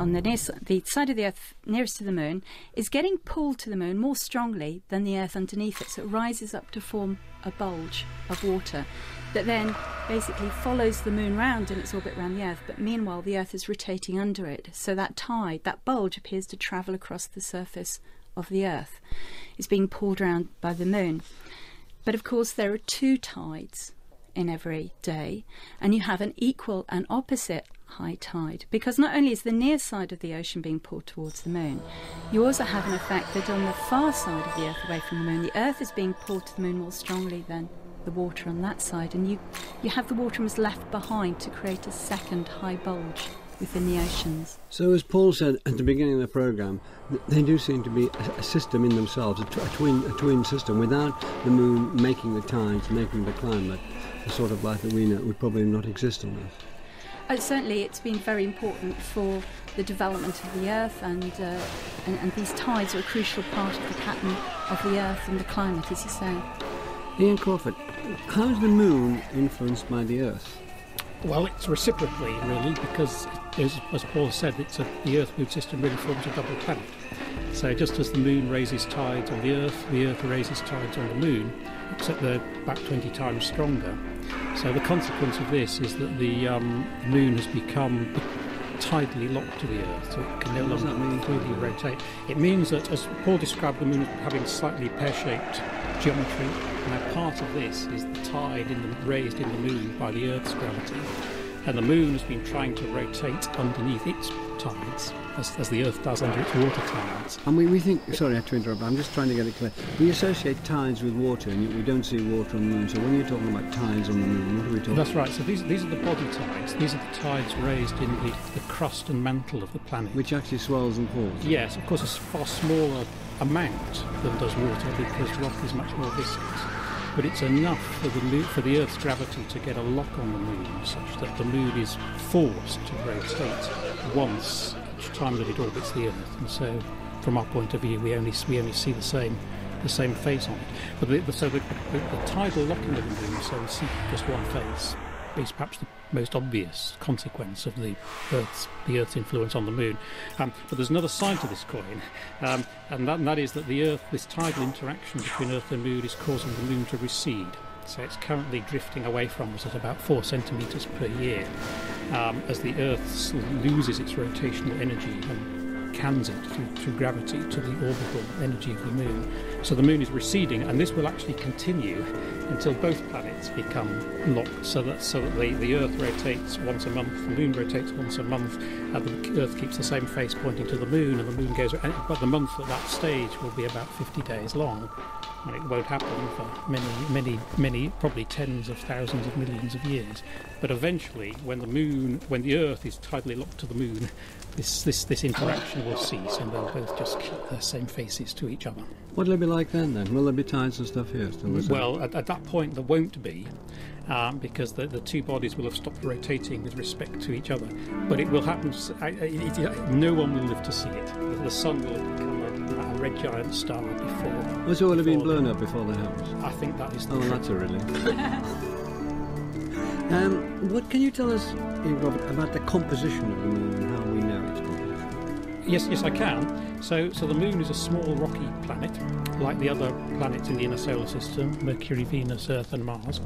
on the side of the Earth nearest to the Moon is getting pulled to the Moon more strongly than the Earth underneath it. So it rises up to form a bulge of water that then basically follows the Moon round in its orbit around the Earth. But meanwhile, the Earth is rotating under it. So that tide, that bulge, appears to travel across the surface of the Earth. It's being pulled around by the Moon. But of course, there are two tides in every day, and you have an equal and opposite high tide, because not only is the near side of the ocean being pulled towards the Moon, you also have an effect that on the far side of the Earth away from the Moon, the Earth is being pulled to the Moon more strongly than the water on that side, and you have the water left behind to create a second high bulge within the oceans. So as Paul said at the beginning of the programme, they do seem to be a system in themselves, a twin system. Without the Moon making the tides, making the climate, the sort of life that we know would probably not exist on Earth. Certainly it's been very important for the development of the Earth, and these tides are a crucial part of the pattern of the Earth and the climate, as you say. Ian Crawford, how is the Moon influenced by the Earth? Well, it's reciprocally, really, because, as Paul said, the Earth-Moon system really forms a double planet. So just as the Moon raises tides on the Earth raises tides on the Moon, except they're about 20 times stronger. So the consequence of this is that the Moon has become tidally locked to the Earth, so it can no longer freely rotate. It means that, as Paul described, the Moon as having slightly pear-shaped geometry. Now, part of this is the tide raised in the Moon by the Earth's gravity, and the Moon has been trying to rotate underneath its tides, as the Earth does under its water clouds. And we think, sorry to interrupt, I'm just trying to get it clear. We associate tides with water, and we don't see water on the Moon. So when you're talking about tides on the Moon, what are we talking about? That's right. So these are the body tides. These are the tides raised in the crust and mantle of the planet. Which actually swells and falls. Yes, of course, it's a far smaller amount than does water, because rock is much more viscous. But it's enough for the Earth's gravity to get a lock on the Moon, such that the Moon is forced to rotate once each time that it orbits the Earth. And so, from our point of view, we only see the same face on it. But the tidal locking of the Moon, so we see just one face, is perhaps the most obvious consequence of the Earth's influence on the Moon. But there's another side to this coin, and that is that this tidal interaction between Earth and Moon is causing the Moon to recede. So it's currently drifting away from us at about 4 centimetres per year, as the Earth loses its rotational energy and cans it through gravity to the orbital energy of the Moon. So the Moon is receding, and this will actually continue until both planets become locked, so that the Earth rotates once a month, the Moon rotates once a month, and the Earth keeps the same face pointing to the Moon, and the Moon goes. But the month at that stage will be about 50 days long, and it won't happen for many, probably tens of thousands of millions of years. But eventually, when the Earth is tidally locked to the Moon, this interaction will cease, and they'll both just keep their same faces to each other. What'll it be like then? Will there be tides and stuff here? Well, at that point there won't be, because the two bodies will have stopped rotating with respect to each other. But it will happen. No one will live to see it. The sun will have become a red giant star before. Oh, so it will have been blown up before that happens? I think that is the truth. That's a relief. What can you tell us, Robert, about the composition of the Moon and how we know its composition? Yes, I can. So the Moon is a small rocky planet, like the other planets in the inner solar system, Mercury, Venus, Earth and Mars.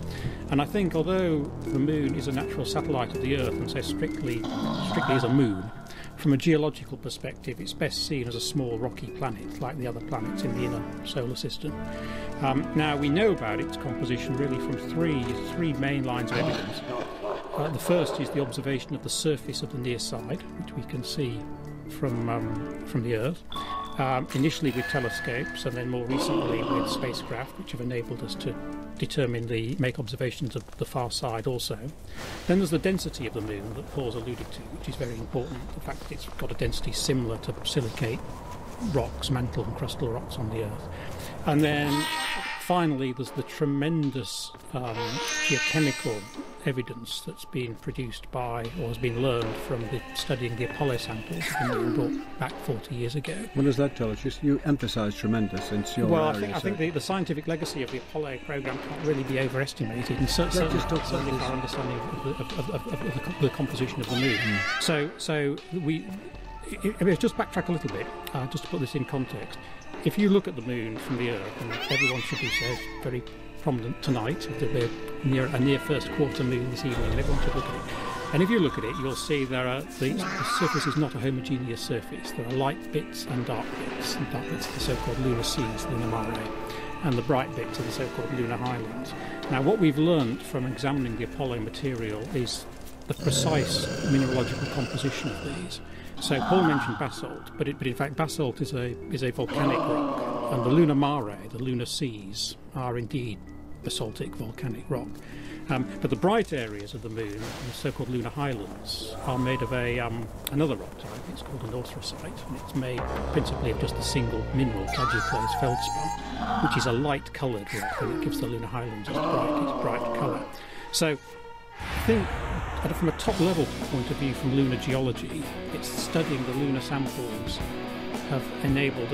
And I think although the Moon is a natural satellite of the Earth, and so strictly is a moon, from a geological perspective it's best seen as a small rocky planet, like the other planets in the inner solar system. Now we know about its composition really from three main lines of evidence. The first is the observation of the surface of the near side, which we can see from the Earth, initially with telescopes, and then more recently with spacecraft, which have enabled us to make observations of the far side also. Then there's the density of the Moon that Paul's alluded to, which is very important. The fact that it's got a density similar to silicate rocks, mantle and crustal rocks on the Earth. And then finally there's the tremendous geochemical evidence that's been produced by, or has been learned from studying the Apollo samples that were brought back 40 years ago. What does that tell us? You emphasise tremendous since your area. I think the scientific legacy of the Apollo programme can't really be overestimated, and certainly our understanding of the composition of the Moon. So just backtrack a little bit, just to put this in context. If you look at the moon from the Earth, and everyone should be says very prominent tonight, there'll be a near first quarter moon this evening, and everyone should look at it. And if you look at it, you'll see the surface is not a homogeneous surface. There are light bits and dark bits. And dark bits are the so-called lunar seas, lunar mare, and the bright bits are the so-called lunar highlands. Now, what we've learned from examining the Apollo material is the precise mineralogical composition of these. So Paul mentioned basalt, but in fact basalt is a volcanic rock, and the lunar mare, the lunar seas, are indeed basaltic volcanic rock. But the bright areas of the moon, the so-called lunar highlands, are made of another rock type. It's called an anthracite, and it's made principally of just a single mineral, plagioclase feldspar, which is a light-coloured rock, and it gives the lunar highlands its bright colour. So I think, from a top-level point of view from lunar geology, it's studying the lunar samples have enabled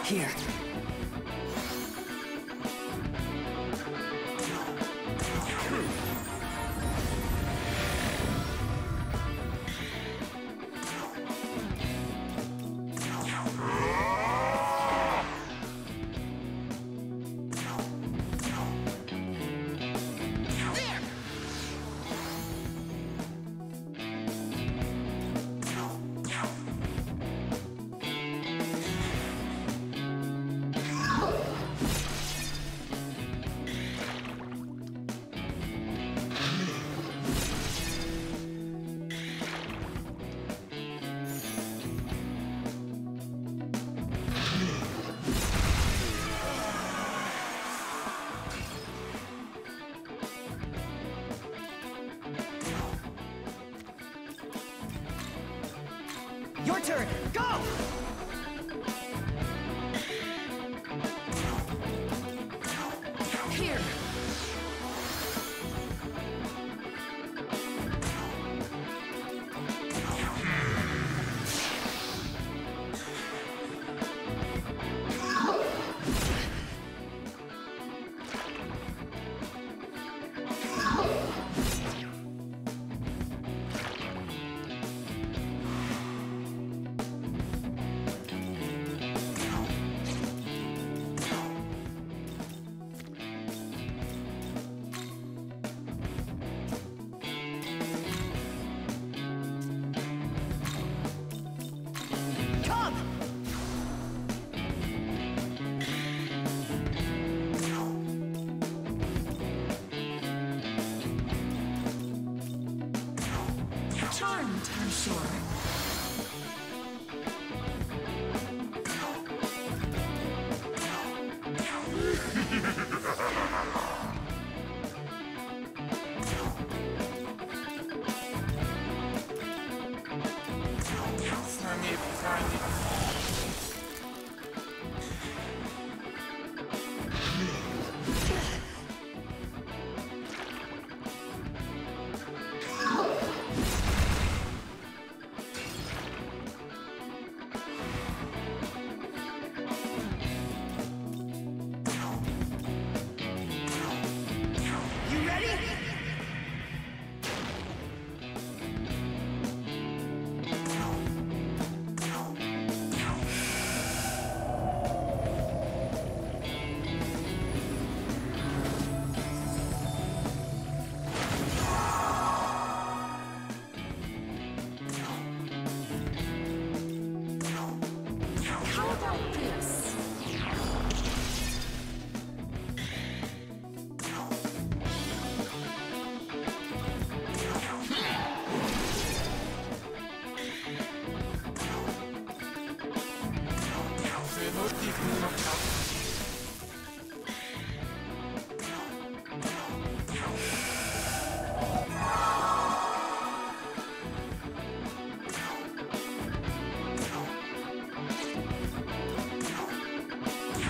here.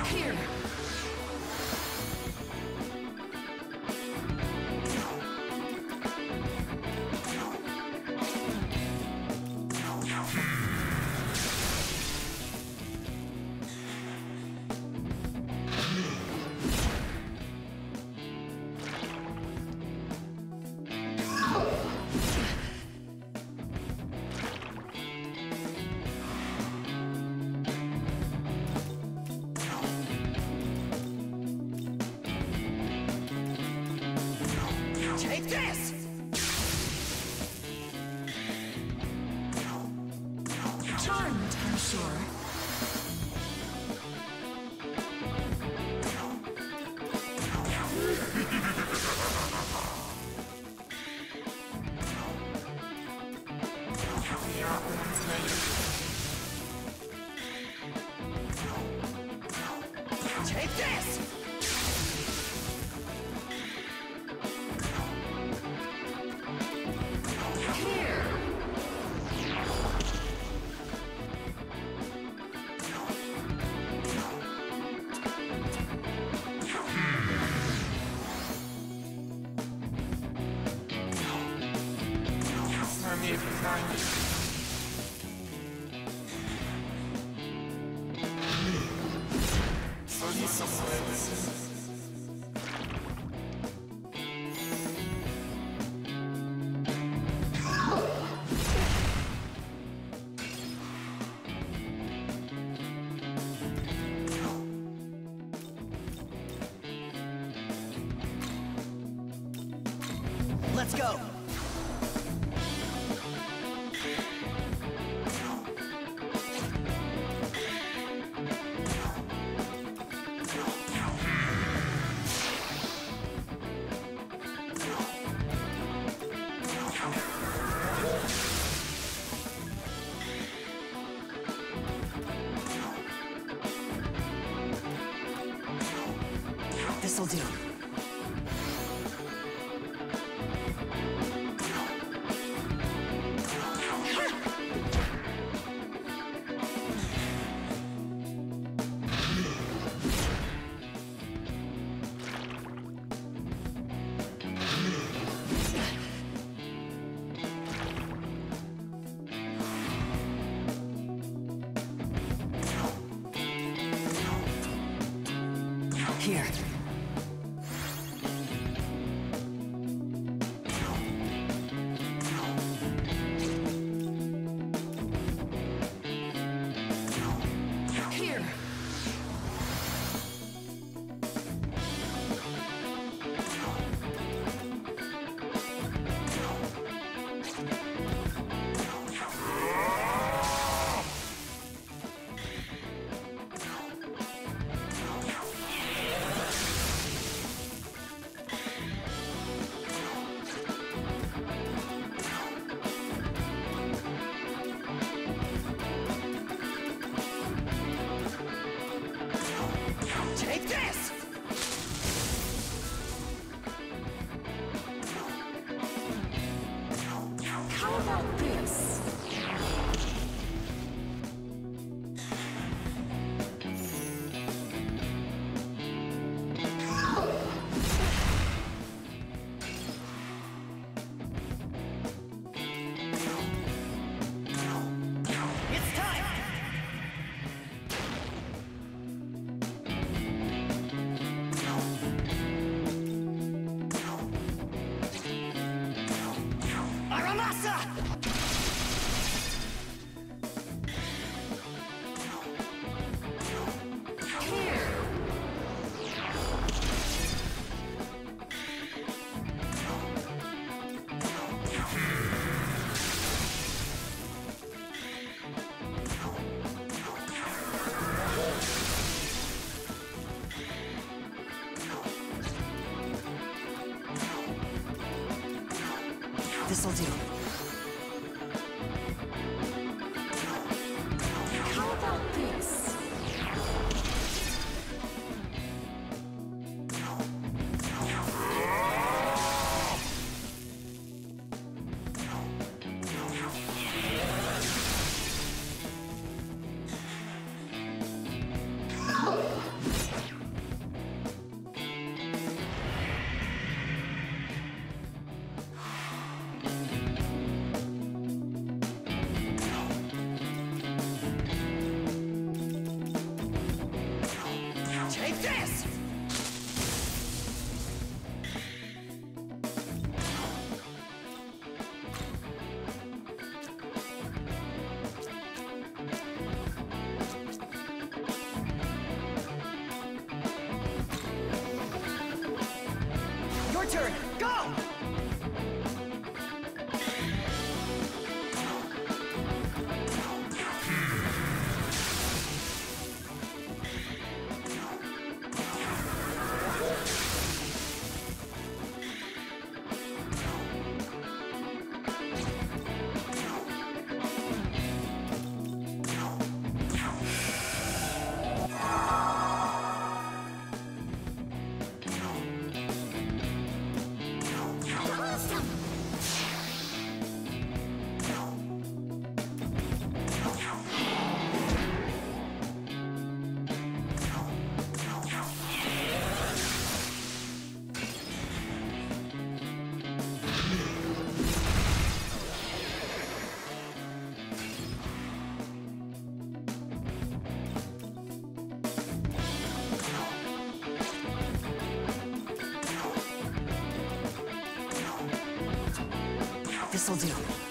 Here. Take this! Charmed, I'm sure. Take this! Here! Let's go! This'll do. Here. Here. Take this! How about this? It's time! Aramasa! Here! This'll do. How about this? turn. Go! This'll do.